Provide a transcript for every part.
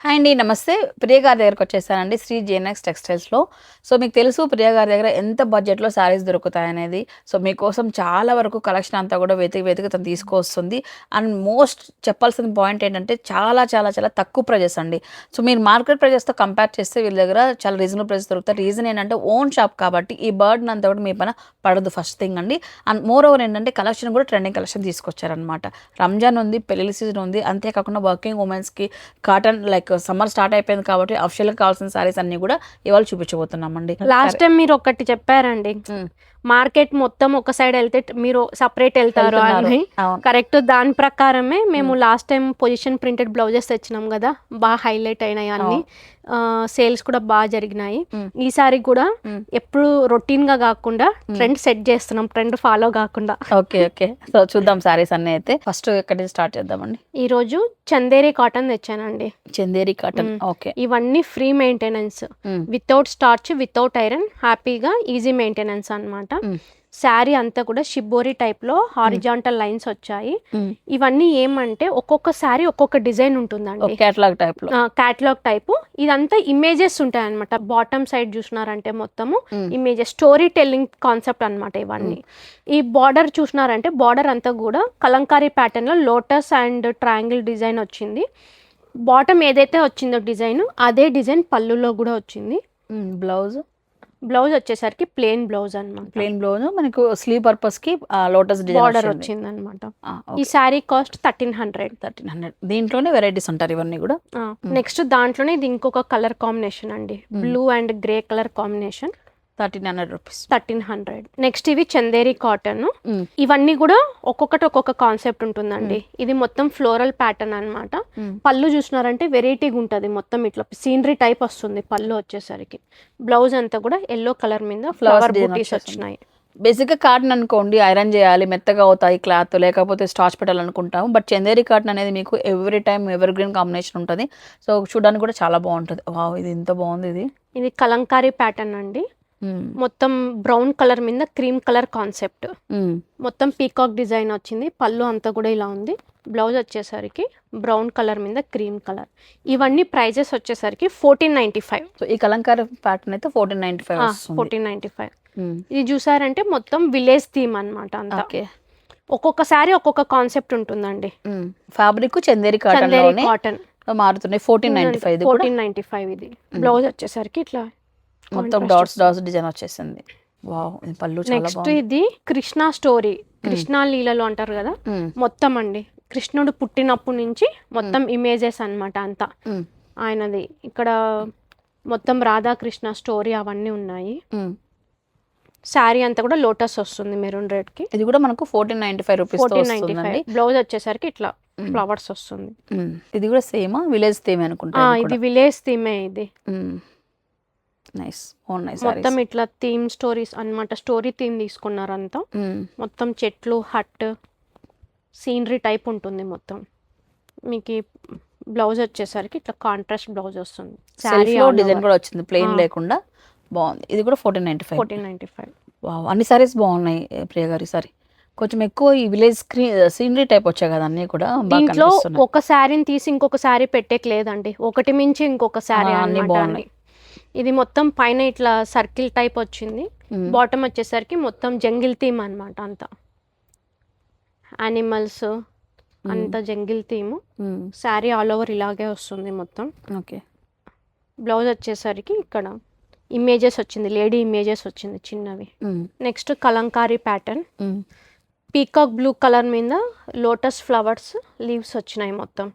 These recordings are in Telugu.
హాయ్ అండి, నమస్తే. ప్రియ గారి దగ్గరకు వచ్చేసానండి, శ్రీ జేఎన్ఎక్స్ టెక్స్టైల్స్లో. సో మీకు తెలుసు ప్రియ గారి దగ్గర ఎంత బడ్జెట్లో శారీస్ దొరుకుతాయనేది. సో మీకోసం చాలా వరకు కలెక్షన్ అంతా కూడా వెతికి తను తీసుకొస్తుంది. అండ్ మోస్ట్ చెప్పాల్సిన పాయింట్ ఏంటంటే చాలా చాలా చాలా తక్కువ ప్రైజెస్ అండి. సో మీరు మార్కెట్ ప్రైజెస్తో కంపేర్ చేస్తే వీళ్ళ దగ్గర చాలా రీజనబుల్ ప్రైజెస్ దొరుకుతాయి. రీజన్ ఏంటంటే ఓన్ షాప్ కాబట్టి ఈ బర్డన్ అంతా కూడా మీ పైన పడదు, ఫస్ట్ థింగ్ అండి. అండ్ మోర్ ఓవర్ ఏంటంటే కలెక్షన్ కూడా ట్రెండింగ్ కలెక్షన్ తీసుకొచ్చారనమాట. రంజాన్ ఉంది, పెళ్లి సీజన్ ఉంది, అంతేకాకుండా వర్కింగ్ ఉమెన్స్కి కాటన్ లైక్ సమ్మర్ స్టార్ట్ అయిపోయింది కాబట్టి అఫిషియల్గా కావాల్సిన సారీస్ అన్ని కూడా ఇవాళ చూపించబోతున్నామండి. లాస్ట్ టైం మీరు ఒకటి చెప్పారండి, మార్కెట్ మొత్తం ఒక సైడ్ వెళ్తే మీరు సపరేట్ వెళ్తారు అని. కరెక్ట్, దాని ప్రకారమే మేము last time position printed blouses తెచ్చినాం కదా, బాగా హైలైట్ అయినాయి అన్ని, సేల్స్ కూడా బాగా జరిగినాయి. ఈసారి కూడా ఎప్పుడు రొటీన్ గా కాకుండా ట్రెండ్ సెట్ చేస్తున్నాం, ట్రెండ్ ఫాలో కాకుండా. ఓకే ఓకే, సో చూద్దాం సారీస్ అన్ని. అయితే ఫస్ట్ ఎక్కడి నుంచి స్టార్ట్ చేద్దామండి? ఈ రోజు చందేరి కాటన్ తెచ్చానండి. Chanderi cotton, okay. ఇవన్నీ free maintenance, without starch, without iron, హ్యాపీగా ఈజీ మెయింటెనెన్స్ అన్నమాట. శారీ అంతా కూడా షిబ్బోరి టైప్ లో హారిజాంటల్ లైన్స్ వచ్చాయి. ఇవన్నీ ఏమంటే ఒక్కొక్క శారీ ఒక్కొక్క డిజైన్ ఉంటుందండి, కేటలాగ్ టైప్ లో. Catalogue type. ఇదంతా ఇమేజెస్ ఉంటాయి అనమాట. బాటమ్ సైడ్ చూసినారంటే మొత్తము ఇమేజెస్, స్టోరీ టెల్లింగ్ కాన్సెప్ట్ అనమాట ఇవన్నీ. ఈ బార్డర్ చూసినారంటే బార్డర్ అంతా కూడా కలంకారీ ప్యాటర్న్ లో లోటస్ అండ్ ట్రయాంగిల్ డిజైన్ వచ్చింది. బాటమ్ ఏదైతే వచ్చిందో డిజైన్, అదే డిజైన్ పళ్ళులో కూడా వచ్చింది. బ్లౌజ్ వచ్చేసరికి ప్లెయిన్ బ్లౌజ్ అనమాట. ప్లెయిన్ బ్లౌజ్ మనకు స్లీవ్ పర్పస్ కి లోటస్ బార్డర్ వచ్చింది అనమాట. ఈ శారీ కాస్ట్ 1300. దీంట్లోనే వెరైటీస్ ఉంటారు ఇవన్నీ కూడా. నెక్స్ట్ దాంట్లోనే ఇది ఇంకొక కలర్ కాంబినేషన్ అండి, blue and grey colour combination. 1300 rupees. 1300. Next ఇవి చందేరి కాటన్. ఇవన్నీ కూడా ఒక్కొక్కటి ఒక్కొక్క కాన్సెప్ట్ ఉంటుందండి. ఇది మొత్తం ఫ్లోరల్ ప్యాటర్న్ అన్నమాట. పళ్ళు చూసినారంటే వెరైటీగా ఉంటది, మొత్తం ఇట్లా సీనరీ టైప్ వస్తుంది పళ్ళు వచ్చేసరికి. బ్లౌజ్ అంతా కూడా ఎల్లో కలర్ మీద ఫ్లవర్ బూటీస్ వచ్చినాయి. బేసిక్గా కాటన్ అనుకోండి, ఐరన్ చేయాలి, మెత్తగా అవుతాయి క్లాత్, లేకపోతే స్టార్చ్ పెట్టాలనుకుంటాము. బట్ చందేరి కాటన్ అనేది మీకు every time ever green combination ఉంటుంది. సో చూడడానికి కూడా చాలా బాగుంటుంది. వావ్, ఇది ఎంత బాగుంది. ఇది కలంకారీ ప్యాటర్న్ అండి. మొత్తం బ్రౌన్ కలర్ మీద క్రీమ్ కలర్ కాన్సెప్ట్, మొత్తం పీకాక్ డిజైన్ వచ్చింది. పళ్ళు అంతా కూడా ఇలా ఉంది. బ్లౌజ్ వచ్చేసరికి బ్రౌన్ కలర్ మీద క్రీమ్ కలర్. ఇవన్నీ ప్రైజెస్ వచ్చేసరికి 1495. సో ఈ కలంకారీ ప్యాటర్న్ అయితే 1495. ఇది చూసారంటే మొత్తం విలేజ్ థీమ్ అనమాట అంతా. ఒక్కొక్కసారి ఒక్కొక్క కాన్సెప్ట్ ఉంటుందండి. ఫ్యాబ్రిక్ చందేరి కాటన్ మారుతున్నాయి. 1495. ఇది బ్లౌజ్ వచ్చేసరికి ఇట్లా మొత్తం డాట్స్ డిజైన్ వచ్చేసింది. వావ్, పళ్ళు చాలా నెక్స్ట్ ఇది కృష్ణ స్టోరీ, కృష్ణ లీలలో అంటారు కదా, మొత్తం అండి కృష్ణుడు పుట్టినప్పటి నుంచి మొత్తం ఇమేజెస్ అన్నమాట అంతా ఆయనది. ఇక్కడ మొత్తం రాధాకృష్ణ స్టోరీ అవన్నీ ఉన్నాయి. శారీ అంతా కూడా లోటస్ వస్తుంది మెరూన్ రెడ్ కి. ఇది కూడా మనకు 1495 రూపీస్. 1495. బ్లౌజ్ వచ్చేసరికి ఇట్లా ఫ్లవర్స్ వస్తుంది. ఇది కూడా సేమ్ విలేజ్ థీమ్ అనుకుంటా. ఇది విలేజ్ థీమే. ఇది నైస్, మొత్తం ఇట్లా థీమ్ స్టోరీస్ అన్నమాట. స్టోరీ థీమ్ తీసుకున్నారు అంతా. మొత్తం చెట్లు, హట్, సీనరీ టైప్ ఉంటుంది మొత్తం. మీకు బ్లౌజ్ వచ్చేసరికి ఇట్లా కాంట్రాస్ట్ బ్లౌజ్ వస్తుంది. శారీ డిజైన్ కూడా వచ్చింది, ప్లెయిన్ లేకుండా బాగుంది. ఇది కూడా 1495. వావ్, అన్ని సారీస్ బాగున్నాయి ప్రియ గారి. సారీ కొంచెం ఎక్కువ ఈ విలేజ్ సీనరీ టైప్ వచ్చాయి కదా అన్ని కూడా. దీంట్లో ఒక శారీని తీసి ఇంకొక శారీ పెట్టేకి లేదండి, ఒకటి మించి ఇంకొక శారీ అన్ని బాగున్నాయి. ఇది మొత్తం పైన ఇట్లా సర్కిల్ టైప్ వచ్చింది. బాటమ్ వచ్చేసరికి మొత్తం జంగిల్ థీమ్ అనమాట అంతా. యానిమల్స్ అంతా jungle theme. Sari all over ఇలాగే వస్తుంది మొత్తం. ఓకే. బ్లౌజ్ వచ్చేసరికి ఇక్కడ ఇమేజెస్ వచ్చింది, లేడీ ఇమేజెస్ వచ్చింది చిన్నవి. Next Kalamkari pattern, peacock blue colour మీద లోటస్ ఫ్లవర్స్ లీవ్స్ వచ్చినాయి మొత్తం.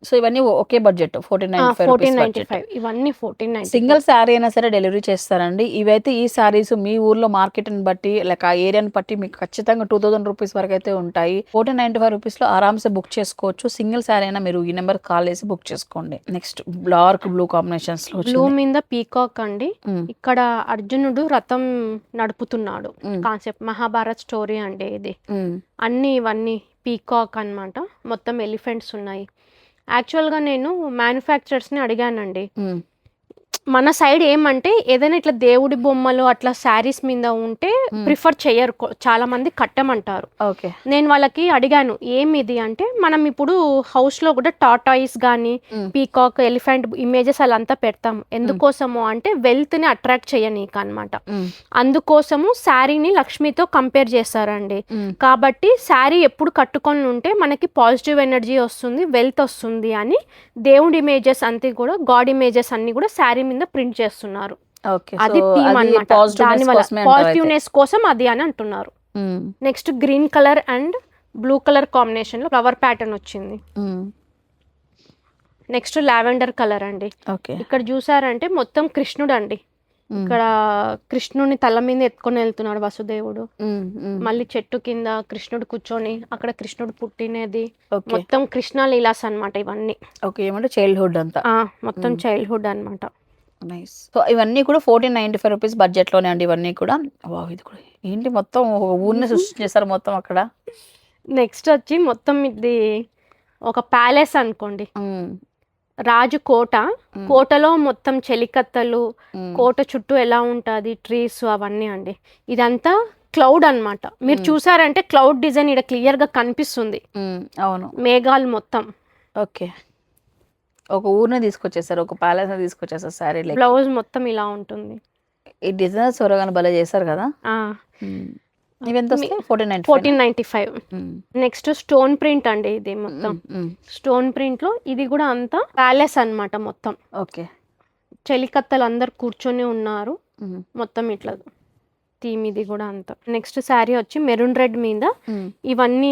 సో ఇవన్నీ ఒకే బడ్జెట్ 1495. ఇవన్నీ 1495. సింగిల్ శారీ అయినా సరే డెలివరీ చేస్తారండి. ఇవైతే ఈ శారీస్ మీ ఊర్లో మార్కెట్ని బట్టి లేక ఆ ఏరియాని బట్టి మీకు ఖచ్చితంగా 2000 రూపీస్ వరకు అయితే ఉంటాయి. 1495 రూపీస్లో ఆరామ్సే బుక్ చేసుకోవచ్చు. సింగిల్ శారీ అయినా మీరు ఈ నెంబర్ కాల్ చేసి బుక్ చేసుకోండి. నెక్స్ట్ డార్క్ బ్లూ కాంబినేషన్స్ లో బ్లూ మీద పీకాక్ అండి. ఇక్కడ అర్జునుడు రథం నడుపుతున్నాడు కాన్సెప్ట్, మహాభారత్ స్టోరీ అండి ఇది. అన్ని ఇవన్నీ పీకాక్ అన్నమాట. మొత్తం ఎలిఫెంట్స్ ఉన్నాయి. యాక్చువల్గా నేను మ్యానుఫ్యాక్చరర్స్ని అడిగానండి, మన సైడ్ ఏమంటే ఏదైనా ఇట్లా దేవుడి బొమ్మలు అట్లా శారీస్ మీద ఉంటే ప్రిఫర్ చేయరు, చాలా మంది కట్టమంటారు. ఓకే. నేను వాళ్ళకి అడిగాను ఏమి ఇది అంటే, మనం ఇప్పుడు హౌస్ లో కూడా టాటాయిస్ కానీ పీకాక్ ఎలిఫెంట్ ఇమేజెస్ అలా అంతా పెడతాము. ఎందుకోసము అంటే వెల్త్ ని అట్రాక్ట్ చేయనీక అనమాట. అందుకోసము శారీని లక్ష్మితో కంపేర్ చేస్తారండి. కాబట్టి శారీ ఎప్పుడు కట్టుకొని ఉంటే మనకి పాజిటివ్ ఎనర్జీ వస్తుంది, వెల్త్ వస్తుంది అని దేవుడి ఇమేజెస్ అంతే కూడా గాడ్ ఇమేజెస్ అన్ని కూడా శారీ మీద ప్రింట్ చేస్తున్నారు. ఓకే. అది థీమ్ అన్నమాట. దానివల్ల పాజిటివ్నెస్ కోసం అది అని అంటున్నారు. Next green colour and blue colour combination లో ఫ్లవర్ ప్యాటర్న్ వచ్చింది. నెక్స్ట్ లావెండర్ కలర్ అండి. ఓకే. ఇక్కడ చూసారంటే మొత్తం కృష్ణుడు అండి. ఇక్కడ కృష్ణుని తల మీద ఎత్తుకొని వెళ్తున్నాడు వసుదేవుడు. మళ్ళీ చెట్టు కింద కృష్ణుడు కూర్చొని అక్కడ కృష్ణుడు పుట్టినది మొత్తం కృష్ణ లీలాస్ అన్నమాట ఇవన్నీ. ఓకే. ఏమంటే చైల్డ్హుడ్ అంతా మొత్తం చైల్డ్హుడ్ అన్నమాట. నైస్. సో ఇవన్నీ కూడా 1495 రూపీస్ బడ్జెట్ లోనే అండి ఇవన్నీ కూడా. వావ్, ఇది కూడా ఏంటి మొత్తం ఒక ఊరిని సృష్టించేస్తారు మొత్తం అక్కడ. నెక్స్ట్ వచ్చి మొత్తం ఇది ఒక ప్యాలెస్ అనుకోండి, రాజు కోట. కోటలో మొత్తం చెలికత్తలు, కోట చుట్టూ ఎలా ఉంటుంది ట్రీస్ అవన్నీ అండి. ఇదంతా క్లౌడ్ అన్నమాట. మీరు చూసారంటే క్లౌడ్ డిజైన్ ఇక్కడ క్లియర్ గా కనిపిస్తుంది. అవును, మేఘాలు మొత్తం. ఓకే. ఒక ఊరిని తీసుకొచ్చేసారు, ఒక ప్యాలెస్ తీసుకొచ్చేసారు. సారీ బ్లౌజ్ మొత్తం ఇలా ఉంటుంది. ఈ డిజైనర్ సొరగాను భలే చేశారు కదా. ఇవెంత 1495. నెక్స్ట్ స్టోన్ ప్రింట్ అండి. ఇది మొత్తం స్టోన్ ప్రింట్ లో ఇది కూడా అంతా ప్యాలెస్ అన్నమాట మొత్తం. ఓకే. చెలికత్తలు అందరు కూర్చొని ఉన్నారు మొత్తం ఇట్లా థీమ్. ఇది కూడా అంతా. నెక్స్ట్ శారీ వచ్చి మెరూన్ రెడ్ మీద ఇవన్నీ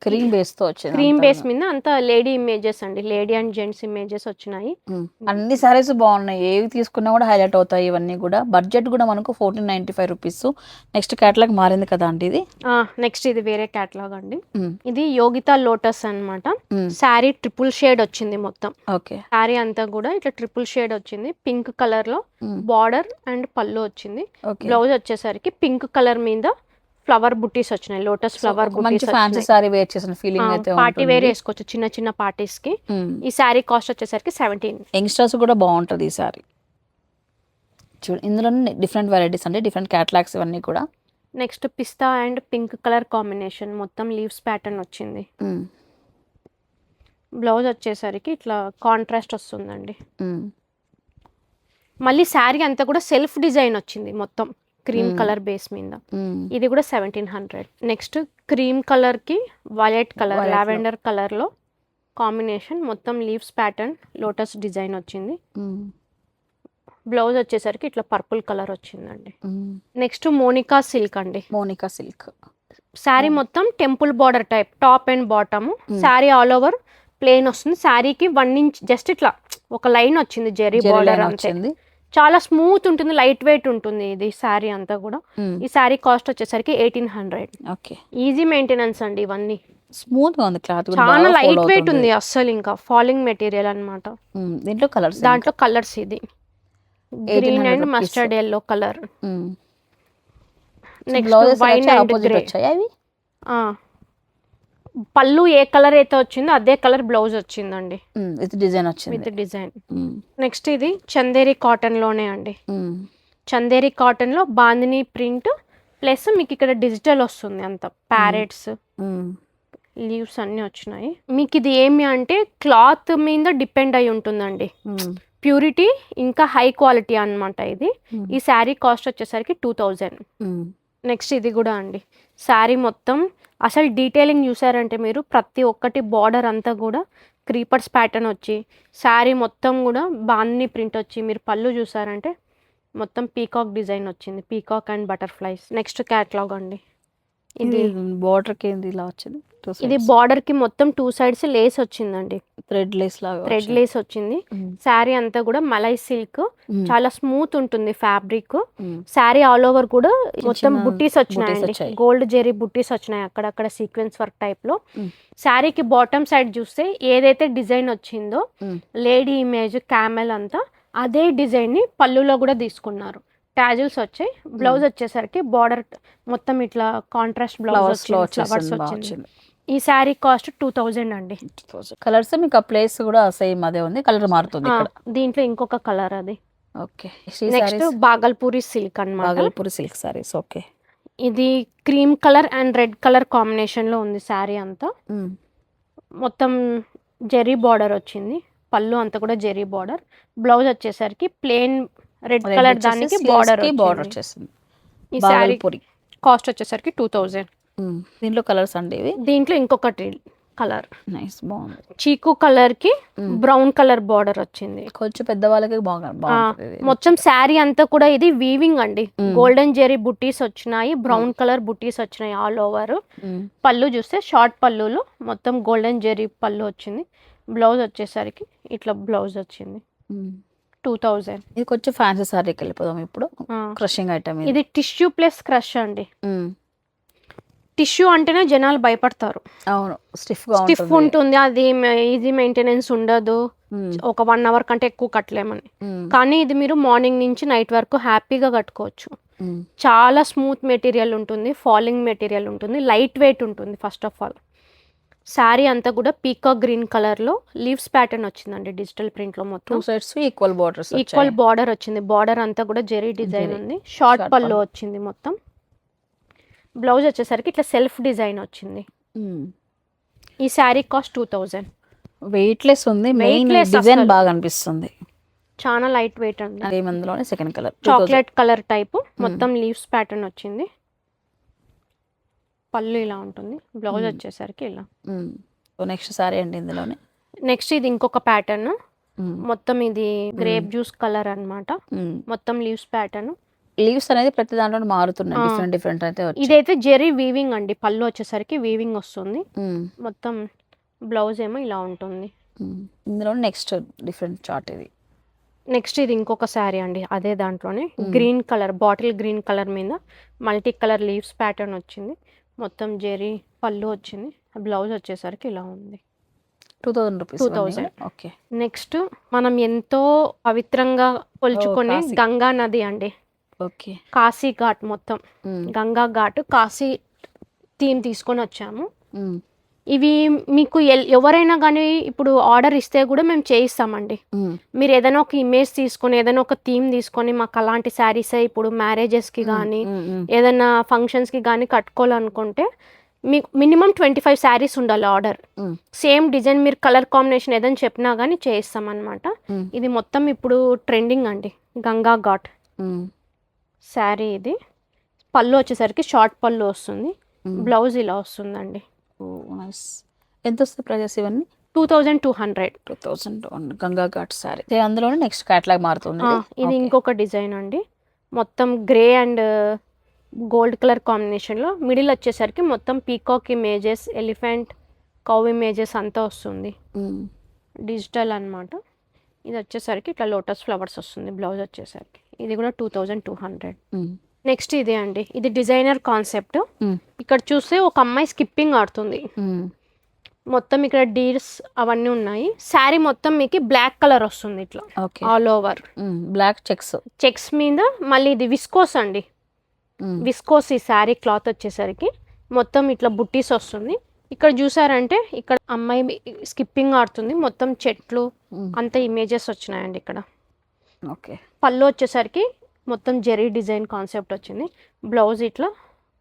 క్రీమ్ బేస్ తో వచ్చింది. క్రీమ్ బేస్ మీద అంతా లేడీ ఇమేజెస్ అండి, లేడీ అండ్ జెంట్స్ ఇమేజెస్ వచ్చినాయి. అన్ని సారీస్ బాగున్నాయి, ఏవి తీసుకున్నా కూడా హైలైట్ అవుతాయి ఇవన్నీ కూడా. బడ్జెట్ కూడా మనకు 1495 రూపీస్. నెక్స్ట్ కేటలాగ్ మారింది కదా అండి ఇది. నెక్స్ట్ ఇది వేరే కేటలాగ్ అండి. ఇది యోగితా లోటస్ అన్నమాట. శారీ ట్రిపుల్ షేడ్ వచ్చింది మొత్తం. ఓకే. శారీ అంతా కూడా ఇట్లా ట్రిపుల్ షేడ్ వచ్చింది. పింక్ కలర్ లో బార్డర్ అండ్ పళ్ళు వచ్చింది. బ్లౌజ్ వచ్చేసరికి పింక్ కలర్ మీద ఫ్లవర్ బుట్టీస్ వచ్చినాయి, lotus flower buttis. Fancy sari wear చేసిన ఫీలింగ్ అయితే పార్టీ వేర్ వేసుకోవచ్చు చిన్న చిన్న పార్టీస్ కి. ఈ సారీ కాస్ట్ వచ్చేసరికి 17. యంగ్స్టర్స్ కూడా బాగుంటది ఈ సారీ. చూడు, ఇందులో డిఫరెంట్ వెరైటీస్ అంటే డిఫరెంట్ కేటలాగ్స్ ఇవన్నీ కూడా. Next pista and pink colour combination మొత్తం లీవ్స్ ప్యాటర్న్ వచ్చింది. బ్లౌజ్ వచ్చేసరికి ఇట్లా కాంట్రాస్ట్ వస్తుందండి. మళ్ళీ శారీ అంతా కూడా సెల్ఫ్ డిజైన్ వచ్చింది మొత్తం క్రీమ్ కలర్ బేస్ మీద. ఇది కూడా 1700. నెక్స్ట్ క్రీమ్ కలర్ కి వైలెట్ కలర్, లావెండర్ కలర్ లో కాంబినేషన్ మొత్తం లీవ్స్ ప్యాటర్న్ లోటస్ డిజైన్ వచ్చింది. బ్లౌజ్ వచ్చేసరికి ఇట్లా పర్పుల్ కలర్ వచ్చిందండి. నెక్స్ట్ మోనికా సిల్క్ అండి. మోనికా సిల్క్ శారీ మొత్తం temple border type, top and bottom. Sari all over plane వస్తుంది. శారీకి 1 ఇంచ్ జస్ట్ ఇట్లా ఒక లైన్ వచ్చింది, జెరీ బార్డర్ వచ్చింది. చాలా స్మూత్ ఉంటుంది, లైట్ వెయిట్ ఉంటుంది ఇది శారీ అంతా కూడా. ఈ శారీ కాస్ట్ వచ్చేసరికి 1800. ఓకే. ఈజీ మెయింటెనెన్స్ అండి ఇవన్నీ. స్మూత్ గా ఉంది క్లాత్, చాలా లైట్ వెయిట్ ఉంది అస్సలు, ఇంకా ఫాలింగ్ మెటీరియల్ అన్నమాట. దీంట్లో కలర్స్, దాంట్లో కలర్స్ ఇది green and mustard yellow colour. Next wine and grey. పళ్ళు ఏ కలర్ అయితే వచ్చిందో అదే కలర్ బ్లౌజ్ వచ్చిందండి, విత్ డిజైన్ వచ్చింది, విత్ డిజైన్. నెక్స్ట్ ఇది చందేరి కాటన్ లోనే అండి. చందేరి కాటన్ లో బాందిని ప్రింట్ ప్లస్ మీకు ఇక్కడ డిజిటల్ వస్తుంది, అంత ప్యారెట్స్ లీవ్స్ అన్ని వచ్చినాయి. మీకు ఇది ఏమి అంటే క్లాత్ మీద డిపెండ్ అయి ఉంటుందండి, ప్యూరిటీ ఇంకా హై క్వాలిటీ అన్నమాట ఇది. ఈ శారీ కాస్ట్ వచ్చేసరికి 2000. నెక్స్ట్ ఇది కూడా అండి. శారీ మొత్తం అసలు డీటెయిలింగ్ చూసారంటే మీరు ప్రతి ఒక్కటి బార్డర్ అంతా కూడా క్రీపర్స్ ప్యాటర్న్ వచ్చి, శారీ మొత్తం కూడా బాందిని ప్రింట్ వచ్చి, మీరు పళ్ళు చూసారంటే మొత్తం పీకాక్ డిజైన్ వచ్చింది, peacock and butterflies. Next catalogue అండి. ఇది బార్డర్ కి ఇలా వచ్చింది. ఇది బార్డర్ కి మొత్తం 2 sides లేస్ వచ్చిందండి, థ్రెడ్ లేస్ లాగా, థ్రెడ్ లేస్ వచ్చింది. శారీ అంతా కూడా మలై సిల్క్, చాలా స్మూత్ ఉంటుంది ఫ్యాబ్రిక్. శారీ ఆల్ ఓవర్ కూడా మొత్తం బుట్టీస్ వచ్చినాయండి, గోల్డ్ జెరీ బుట్టీస్ వచ్చినాయి అక్కడక్కడ సీక్వెన్స్ వర్క్ టైప్ లో. శారీకి బాటమ్ సైడ్ చూస్తే ఏదైతే డిజైన్ వచ్చిందో లేడీ ఇమేజ్ క్యామెల్ అంతా అదే డిజైన్ ని పళ్ళులో కూడా తీసుకున్నారు. టాజిల్స్ వచ్చాయి. బ్లౌజ్ వచ్చేసరికి బార్డర్ మొత్తం ఇట్లా కాంట్రాస్ట్ బ్లౌజ్ ఫ్లవర్స్ వచ్చింది. ఈ శారీ కాస్ట్ 2000 అండి. కలర్స్ మీకు ఆ ప్లేస్ కూడా సేమ్ అదే ఉంది, కలర్ మారుతుంది. దీంట్లో ఇంకొక కలర్ అది ఓకే. నెక్స్ట్ బాగల్పూరి సిల్క్ అన్నమాట. బాగల్పూరి సిల్క్ సారీస్. ఓకే. ఇది cream colour and red colour కాంబినేషన్లో ఉంది శారీ అంతా. మొత్తం జెరీ బార్డర్ వచ్చింది, పళ్ళు అంతా కూడా జెరీ బార్డర్. బ్లౌజ్ వచ్చేసరికి ప్లెయిన్ రెడ్ కలర్ దానికి బార్డర్ వచ్చేసింది. ఈ శారీ కాస్ట్ వచ్చేసరికి 2000. దీంట్లో కలర్స్ అండి ఇవి. దీంట్లో ఇంకొకటి కలర్ నైస్, బాగుంది. చీకు కలర్ కి బ్రౌన్ కలర్ బార్డర్ వచ్చింది. కొంచెం పెద్దవాళ్ళకి బాగుంది. మొత్తం శారీ అంతా కూడా ఇది వీవింగ్ అండి. గోల్డెన్ జెరీ బుట్టీస్ వచ్చినాయి, బ్రౌన్ కలర్ బుట్టీస్ వచ్చినాయి ఆల్ ఓవర్. పళ్ళు చూస్తే షార్ట్ పళ్ళులో మొత్తం గోల్డెన్ జెరీ పళ్ళు వచ్చింది. బ్లౌజ్ వచ్చేసరికి ఇట్లా బ్లౌజ్ వచ్చింది. 2000. ఇది కొంచెం ఫ్యాన్సీ సారీకి వెళ్ళిపోదాం ఇప్పుడు. క్రషింగ్ ఐటమ్ ఇది టిష్యూ ప్లస్ క్రష్ అండి. టిష్యూ అంటేనే జనాలు భయపడతారు. అవును, స్టిఫ్ ఉంటుంది, అది ఈజీ మెయింటెనెన్స్ ఉండదు, ఒక 1 hour కంటే ఎక్కువ కట్టలేమని. కానీ ఇది మీరు మార్నింగ్ నుంచి నైట్ వరకు హ్యాపీగా కట్టుకోవచ్చు. చాలా స్మూత్ మెటీరియల్ ఉంటుంది, ఫాలింగ్ మెటీరియల్ ఉంటుంది, లైట్ వెయిట్ ఉంటుంది. ఫస్ట్ ఆఫ్ ఆల్ శారీ అంతా కూడా పీకాక్ గ్రీన్ కలర్ లో లీవ్స్ ప్యాటర్న్ వచ్చిందండి, డిజిటల్ ప్రింట్ లో. మొత్తం 2 sides ఈక్వల్ బార్డర్ వచ్చింది. బార్డర్ అంతా కూడా జెరీ డిజైన్ ఉంది. షార్ట్ పళ్ళు వచ్చింది మొత్తం. బ్లౌజ్ వచ్చేసరికి ఇట్లా సెల్ఫ్ డిజైన్ వచ్చింది. ఈ శారీ కాస్ట్ 2000. వెయిట్లెస్ ఉంది, మెయిన్ డిజైన్ బాగా అనిపిస్తుంది, చాలా లైట్ వెయిట్ అండి. అందులోనే second colour chocolate colour type, మొత్తం లీవ్స్ ప్యాటర్న్ వచ్చింది. పళ్ళు ఇలా ఉంటుంది, బ్లౌజ్ వచ్చేసరికి ఇలా. నెక్స్ట్ సారీ అండి ఇందులోనే. నెక్స్ట్ ఇది ఇంకొక ప్యాటర్న్, మొత్తం ఇది గ్రేప్ జ్యూస్ కలర్ అన్నమాట. మొత్తం లీవ్స్ ప్యాటర్న్. లీవ్స్ అనేది ప్రతి దాంట్లో మారుతున్నాయి, డిఫరెంట్ అయితే. ఇదైతే జెరీ వీవింగ్ అండి. పళ్ళు వచ్చేసరికి వీవింగ్ వస్తుంది. మొత్తం బ్లౌజ్ ఏమో ఇలా ఉంటుంది. ఇందులో నెక్స్ట్ డిఫరెంట్ చార్ట్ ఇది. నెక్స్ట్ ఇది ఇంకొక శారీ అండి, అదే దాంట్లోనే green colour, bottle green colour మీద మల్టీ కలర్ లీవ్స్ ప్యాటర్న్ వచ్చింది. మొత్తం జెరీ పళ్ళు వచ్చింది. బ్లౌజ్ వచ్చేసరికి ఇలా ఉంది. 2000 రూపీస్. 2000. ఓకే. నెక్స్ట్ మనం ఎంతో పవిత్రంగా కొలుచుకునే గంగా నది అండి. ఓకే. కాశీ ఘాట్, మొత్తం గంగా ఘాట్ కాశీ థీమ్ తీసుకొని వచ్చాము. ఇవి మీకు ఎవరైనా కానీ ఇప్పుడు ఆర్డర్ ఇస్తే కూడా మేము చేయిస్తామండి. మీరు ఏదైనా ఒక ఇమేజ్ తీసుకొని, ఏదైనా ఒక థీమ్ తీసుకొని, మాకు అలాంటి శారీస్ ఇప్పుడు మ్యారేజెస్కి కానీ ఏదైనా ఫంక్షన్స్కి కానీ కట్టుకోవాలనుకుంటే మీకు మినిమం 25 శారీస్ ఉండాలి ఆర్డర్. సేమ్ డిజైన్ మీరు కలర్ కాంబినేషన్ ఏదైనా చెప్పినా కానీ చేయిస్తాం అనమాట. ఇది మొత్తం ఇప్పుడు ట్రెండింగ్ అండి, గంగా ఘాట్ శారీ. ఇది పళ్ళు వచ్చేసరికి షార్ట్ పళ్ళు వస్తుంది. బ్లౌజ్ ఇలా వస్తుందండి. ఎంత వస్తుంది ప్రైజెస్ ఇవన్నీ? 2200. 2000 గంగా ఘాట్ సారీ. అందులోనే నెక్స్ట్ క్యాటలాగ్ మారుతుంది. ఇది ఇంకొక డిజైన్ అండి, మొత్తం గ్రే అండ్ గోల్డ్ కలర్ కాంబినేషన్లో. మిడిల్ వచ్చేసరికి మొత్తం peacock images, elephant, cow images అంతా వస్తుంది, డిజిటల్ అన్నమాట. ఇది వచ్చేసరికి ఇట్లా లోటస్ ఫ్లవర్స్ వస్తుంది. బ్లౌజ్ వచ్చేసరికి ఇది కూడా 2200. నెక్స్ట్ ఇదే అండి, ఇది డిజైనర్ కాన్సెప్ట్. ఇక్కడ చూస్తే ఒక అమ్మాయి స్కిప్పింగ్ ఆడుతుంది. మొత్తం ఇక్కడ డీర్స్ అవన్నీ ఉన్నాయి. శారీ మొత్తం మీకు బ్లాక్ కలర్ వస్తుంది ఇట్లా ఆల్ ఓవర్. బ్లాక్ చెక్స్ మీద మళ్ళీ ఇది విస్కోస్ అండి, విస్కోస్ ఈ శారీ క్లాత్ వచ్చేసరికి మొత్తం ఇట్లా బుట్టీస్ వస్తుంది. ఇక్కడ చూసారంటే ఇక్కడ అమ్మాయి స్కిప్పింగ్ ఆడుతుంది, మొత్తం చెట్లు అంత ఇమేజెస్ వచ్చినాయండి ఇక్కడ. ఓకే. పళ్ళు వచ్చేసరికి మొత్తం జెరీ డిజైన్ కాన్సెప్ట్ వచ్చింది. బ్లౌజ్ ఇట్లా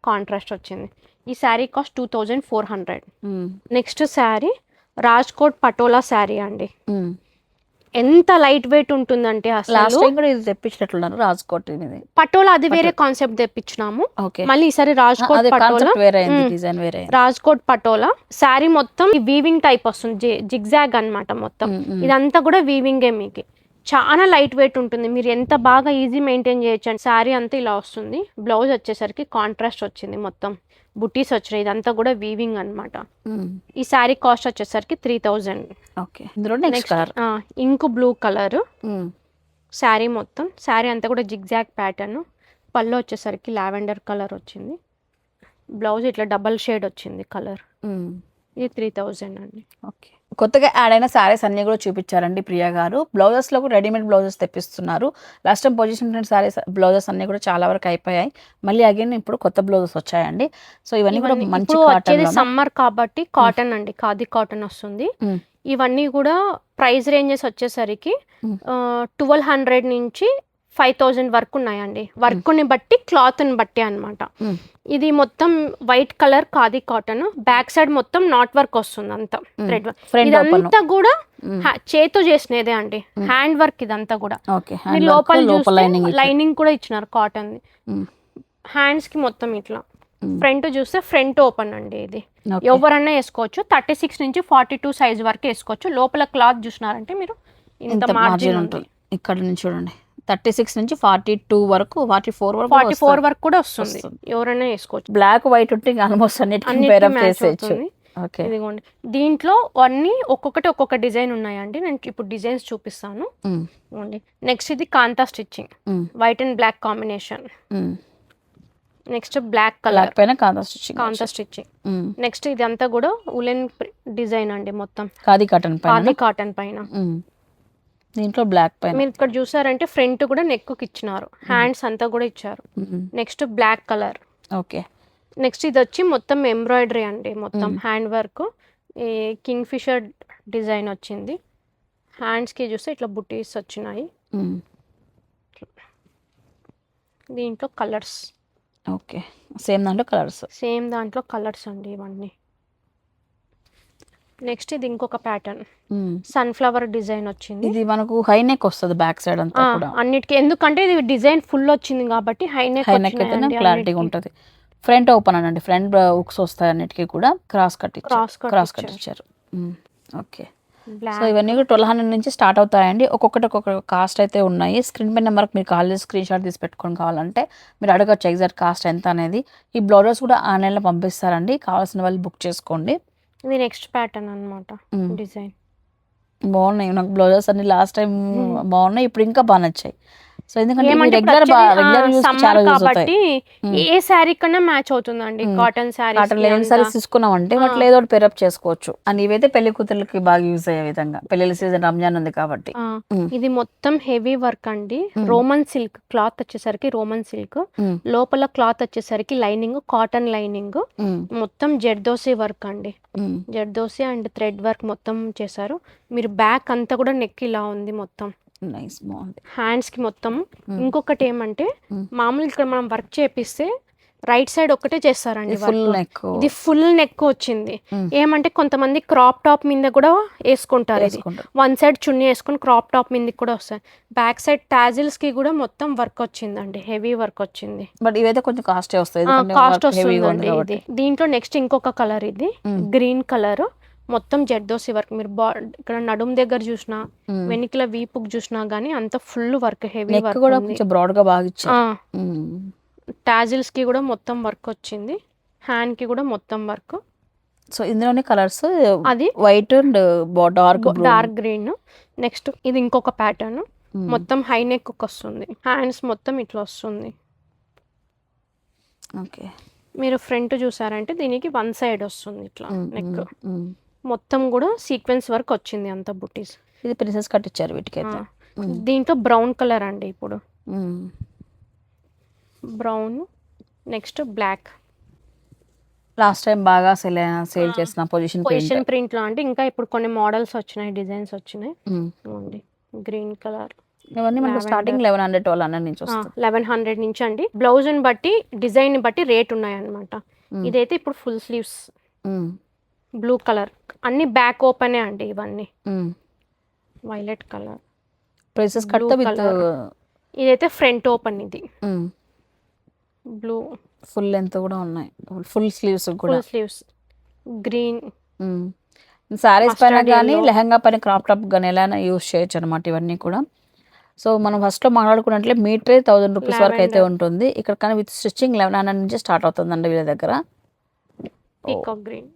కాంట్రాస్ట్ వచ్చింది. ఈ శారీ కాస్ట్ 2400. నెక్స్ట్ శారీ రాజ్కోట్ పటోలా శారీ అండి. ఎంత లైట్ వెయిట్ ఉంటుందంటే అసలు తెప్పించినట్లున్నారు రాజ్కోట్. పటోలా అది వేరే కాన్సెప్ట్ తెప్పించినాము, మళ్ళీ ఈసారి రాజ్కోట్ పటోలా. రాజ్కోట్ పటోలా శారీ మొత్తం వీవింగ్ టైప్ వస్తుంది, జిగ్జాగ్ అన్నమాట. మొత్తం ఇదంతా కూడా వీవింగే. మీకు చాలా లైట్ వెయిట్ ఉంటుంది, మీరు ఎంత బాగా ఈజీ మెయింటైన్ చేయొచ్చు అండి. శారీ అంతా ఇలా వస్తుంది. బ్లౌజ్ వచ్చేసరికి కాంట్రాస్ట్ వచ్చింది, మొత్తం బుట్టీస్ వచ్చినాయి. ఇదంతా కూడా వీవింగ్ అన్నమాట. ఈ శారీ కాస్ట్ వచ్చేసరికి 3000. Okay. Next ink blue colour sari, మొత్తం శారీ అంతా కూడా జిగ్జాగ్ ప్యాటర్న్. పళ్ళు వచ్చేసరికి లావెండర్ కలర్ వచ్చింది. బ్లౌజ్ ఇట్లా డబల్ షేడ్ వచ్చింది కలర్. ఇది 3000 అండి. ఓకే. కొత్తగా యాడ్ అయిన శారీస్ అన్నీ కూడా చూపించారండి ప్రియా గారు. బ్లౌజెస్లో కూడా రెడీమేడ్ బ్లౌజెస్ తెప్పిస్తున్నారు. Last time position saris blouses అన్నీ కూడా చాలా వరకు అయిపోయాయి. మళ్ళీ అగైన్ ఇప్పుడు కొత్త బ్లౌజెస్ వచ్చాయండి. సో ఇవన్నీ కూడా మంచి కాటన్. సమ్మర్ కాబట్టి కాటన్ అండి, ఖాదీ కాటన్ వస్తుంది. ఇవన్నీ కూడా ప్రైస్ రేంజెస్ వచ్చేసరికి Mm. 1200 నుంచి 5000 వరకు ఉన్నాయండి. వర్క్ని బట్టి క్లాత్ని బట్టి అనమాట. Mm. ఇది మొత్తం white colour khadi cotton, back side మొత్తం నాట్ వర్క్ వస్తుంది అంతా థ్రెడ్ వర్క్. Front open. ఇదంతా కూడా చేతితో చేసినదే అండి, హ్యాండ్ వర్క్ ఇదంతా కూడా. ఓకే మీరు లోపల లైనింగ్ కూడా ఇచ్చినారు కాటన్. హ్యాండ్స్ కి మొత్తం ఇట్లా. ఫ్రంట్ చూస్తే ఫ్రంట్ ఓపెన్ అండి ఇది. ఎవరన్నా వేసుకోవచ్చు. 36 నుంచి 42 సైజ్ వరకు వేసుకోవచ్చు. లోపల క్లాత్ చూసినారంటే మీరు ఇంత మార్జిన్ ఉంటుంది. ఇక్కడ నుంచి చూడండి 36 నుంచి 42 వరకు 44 వరకు కూడా వస్తుంది. ఎవరైనా వేసుకోవచ్చు. బ్లాక్ వైట్ ఉంటే ఆల్మోస్ట్ అన్నిటికీ పేరప్ చేసేయచ్చు. ఓకే, ఇదిగోండి. దీంట్లో అన్ని ఒక్కొక్కటి ఒక్కొక్క డిజైన్ ఉన్నాయండి. నేను ఇప్పుడు డిజైన్స్ చూపిస్తాను. నెక్స్ట్ ఇది kantha stitching, white and black combination. Next black colour పైన కాంతా స్టిచ్చింగ్. నెక్స్ట్ ఇది అంతా కూడా ఉలెన్ డిజైన్ అండి, మొత్తం ఖాదీ కాటన్ పైన. దీంట్లో బ్లాక్ పైన మీరు ఇక్కడ చూసారంటే ఫ్రంట్ కూడా నెక్ కి ఇచ్చినారు, హ్యాండ్స్ అంతా కూడా ఇచ్చారు. Next black colour. Okay, next ఇది వచ్చి మొత్తం ఎంబ్రాయిడరీ అండి, మొత్తం హ్యాండ్ వర్క్. ఈ కింగ్ ఫిషర్ డిజైన్ వచ్చింది. హ్యాండ్స్ కి చూస్తే ఇట్లా బుటీస్ వచ్చినాయి. దీంట్లో కలర్స్. ఓకే, సేమ్ దాంట్లో కలర్స్ అండి ఇవన్నీ. నెక్స్ట్ ఇది ఇంకొక ప్యాటర్న్, సన్ఫ్లవర్ డిజైన్ వచ్చింది. ఇది మనకు హై నెక్ వస్తుంది బ్యాక్ సైడ్ అంతా కూడా అన్నిటికీ. ఎందుకంటే ఇది డిజైన్ ఫుల్ వచ్చింది కాబట్టి హై నెక్ అయితే క్లారిటీగా ఉంటుంది. ఫ్రంట్ ఓపెన్ అనండి, ఫ్రంట్ హుక్స్ వస్తాయి అన్నిటికీ కూడా. క్రాస్ కట్ ఇచ్చారు. ఓకే, సో ఇవన్నీ కూడా 1200 నుంచి స్టార్ట్ అవుతాయండి. ఒక్కొక్క కాస్ట్ అయితే ఉన్నాయి. స్క్రీన్ పై నెంబర్కి మీరు కాల్ చేసి స్క్రీన్ షాట్ తీసి పెట్టుకొని కావాలంటే మీరు అడగచ్చు ఎగ్జాక్ట్ కాస్ట్ ఎంత అనేది. ఈ బ్లౌజర్స్ కూడా ఆన్లైన్లో పంపిస్తారండి, కావాల్సిన వాళ్ళు బుక్ చేసుకోండి. ఇది నెక్స్ట్ ప్యాటర్న్ అన్నమాట. డిజైన్ బాగున్నాయి. నాకు బ్లౌజర్స్ అన్ని లాస్ట్ టైం బాగున్నాయి, ఇప్పుడు ఇంకా బాగా నచ్చాయి. సో ఎందుకంటే రెగ్యులర్ కాబట్టి ఏ శారీ కన్నా మ్యాచ్ అవుతుందండి. కాటన్ సారీస్ తీసుకున్నామంటే వాటిలో ఏదో పేరప్ చేసుకోవచ్చు. అండ్ ఇవైతే పెళ్లి కూతుర్లకి బాగా యూజ్ అయ్యే విధంగా, పెళ్లి సీజన్ రంజాన్ ఉంది కాబట్టి. ఇది మొత్తం హెవీ వర్క్ అండి. రోమన్ సిల్క్ క్లాత్ వచ్చేసరికి రోమన్ సిల్క్, లోపల క్లాత్ వచ్చేసరికి లైనింగ్ కాటన్ లైనింగ్, మొత్తం జర్దోసి వర్క్ అండి. జర్దోసి అండ్ థ్రెడ్ వర్క్ మొత్తం చేశారు. మీరు బ్యాక్ అంతా కూడా నెక్ ఇలా ఉంది మొత్తం. నైస్, బాగుంది. హ్యాండ్స్ కి మొత్తం. ఇంకొకటి ఏమంటే మామూలు ఇక్కడ మనం వర్క్ చేపిస్తే రైట్ సైడ్ ఒకటే చేస్తారండి, ఇది ఫుల్ నెక్ వచ్చింది. ఏమంటే కొంతమంది క్రాప్ టాప్ మీద కూడా వేసుకుంటారు. వన్ సైడ్ చున్నీ వేసుకుని క్రాప్ టాప్ మీద కూడా వస్తాయి. బ్యాక్ సైడ్ టాజిల్స్ కి కూడా మొత్తం వర్క్ వచ్చిందండి, హెవీ వర్క్ వచ్చింది. బట్ ఇవైతే కొంచెం కాస్ట్ వస్తుందండి ఇది. దీంట్లో నెక్స్ట్ ఇంకొక కలర్, ఇది గ్రీన్ కలర్. మొత్తం జర్దోసి వర్క్. మీరు ఇక్కడ నడుము దగ్గర చూసినా, వెనుకల వీపుకు చూసినా గానీ అంత ఫుల్ వర్క్, హెవీ వర్క్ కూడా కొంచెం బ్రాడ్ గా బాగా ఇచ్చారు. టాజిల్స్ కి కూడా మొత్తం వర్క్ వచ్చింది. హ్యాండ్ కి కూడా మొత్తం వర్క్. సో ఇందులోనే కలర్స్ అది white and dark green. Next ఇది ఇంకొక ప్యాటర్న్, మొత్తం హై నెక్ వస్తుంది. హ్యాండ్స్ మొత్తం ఇట్లా వస్తుంది. ఓకే, మీరు ఫ్రంట్ చూసారంటే దీనికి వన్ సైడ్ వస్తుంది ఇట్లా నెక్. మొత్తం కూడా సీక్వెన్స్ వర్క్ వచ్చింది అంత బుటీస్. ఇది ప్రిన్సెస్ కట్ ఇచ్చారు వీటికైతే. దీంట్లో బ్రౌన్ కలర్ అండి, ఇప్పుడు brown. Next black. Last time బాగా సేల్ చేసిన పొజిషన్ ప్రింట్ లో అంటే ఇంకా ఇప్పుడు కొన్ని మోడల్స్ వచ్చినాయి, డిజైన్స్ వచ్చినాయి. Green colour. ఇవన్నీ మనకు స్టార్టింగ్ 1100 నుంచి వస్తుంది. 1100 నుంచి అండి. బ్లౌజ్ ని బట్టి డిజైన్ ని బట్టి రేట్ ఉన్నాయి అన్నమాట. ఇదైతే ఇప్పుడు ఫుల్ స్లీవ్స్, బ్లూ కలర్. అన్ని బ్యాక్ ఓపెన్ అండి ఇవన్నీ. వైలెట్ కలర్, ప్రిన్సెస్ కట్ తో విత్. ఇదైతే ఫ్రంట్ ఓపెన్, ఇది బ్లూ. ఫుల్ లెంత్ కూడా ఉన్నాయి, ఫుల్ స్లీవ్స్ కూడా. గ్రీన్. సారీస్ పైన కానీ లెహంగా పైన క్రాప్ టాప్ కానీ ఎలా యూస్ చేయొచ్చు అనమాట ఇవన్నీ కూడా. సో మనం ఫస్ట్ లో మాట్లాడుకున్నట్లే మీటరే 1000 రూపీస్ వరకు అయితే ఉంటుంది. ఇక్కడ కానీ విత్ స్టిచ్చింగ్ 1100 నుంచి స్టార్ట్ అవుతుందండి వీళ్ళ దగ్గర. Peacock green.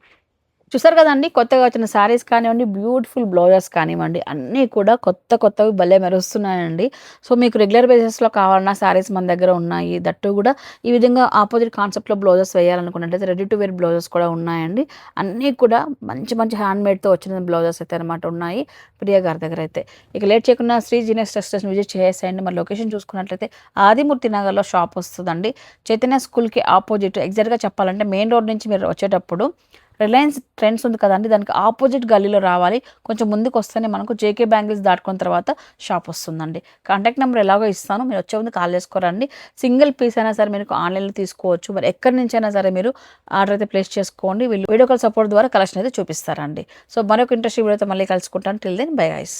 చూసారు కదండి, కొత్తగా వచ్చిన శారీస్ కానివ్వండి, బ్యూటిఫుల్ బ్లౌజెస్ కానివ్వండి, అన్నీ కూడా కొత్తవి భలే మెరుస్తున్నాయండి. సో మీకు రెగ్యులర్ బేసిస్లో కావాలన్నా శారీస్ మన దగ్గర ఉన్నాయి. దట్టు కూడా ఈ విధంగా ఆపోజిట్ కాన్సెప్ట్లో బ్లౌజెస్ వేయాలనుకున్నట్లయితే రెడీ టు వేర్ బ్లౌజెస్ కూడా ఉన్నాయండి. అన్నీ కూడా మంచి హ్యాండ్మేడ్తో వచ్చిన బ్లౌజెస్ అయితే అనమాట ఉన్నాయి ప్రియా గారి దగ్గర అయితే. ఇక లేట్ చేయకుండా శ్రీ జీనియస్ టెక్స్టైల్స్ విజిట్ చేసేయండి. మరి లొకేషన్ చూసుకున్నట్లయితే ఆదిమూర్తి నగర్లో షాప్ వస్తుందండి. చైతన్య స్కూల్కి ఆపోజిట్, ఎగ్జాక్ట్గా చెప్పాలంటే మెయిన్ రోడ్ నుంచి మీరు వచ్చేటప్పుడు రిలయన్స్ ట్రెండ్స్ ఉంది కదండి, దానికి ఆపోజిట్ గల్లీలో రావాలి. కొంచెం ముందుకు వస్తేనే మనకు జేకే బ్యాంగిల్స్ దాటుకున్న తర్వాత షాప్ వస్తుందండి. కాంటాక్ట్ నెంబర్ ఎలాగో ఇస్తాను, మీరు వచ్చే ముందు కాల్ చేసుకోరండి. సింగిల్ పీస్ అయినా సరే మీరు ఆన్లైన్లో తీసుకోవచ్చు, మరి ఎక్కడి నుంచి అయినా సరే మీరు ఆర్డర్ అయితే ప్లేస్ చేసుకోండి. వీళ్ళు వీడియో కాల్ సపోర్ట్ ద్వారా కలెక్షన్ అయితే చూపిస్తారండి. సో మరొక ఇంట్రెస్ట్ వీడియోతో మళ్ళీ కలుసుకుంటాను. Till then bye guys.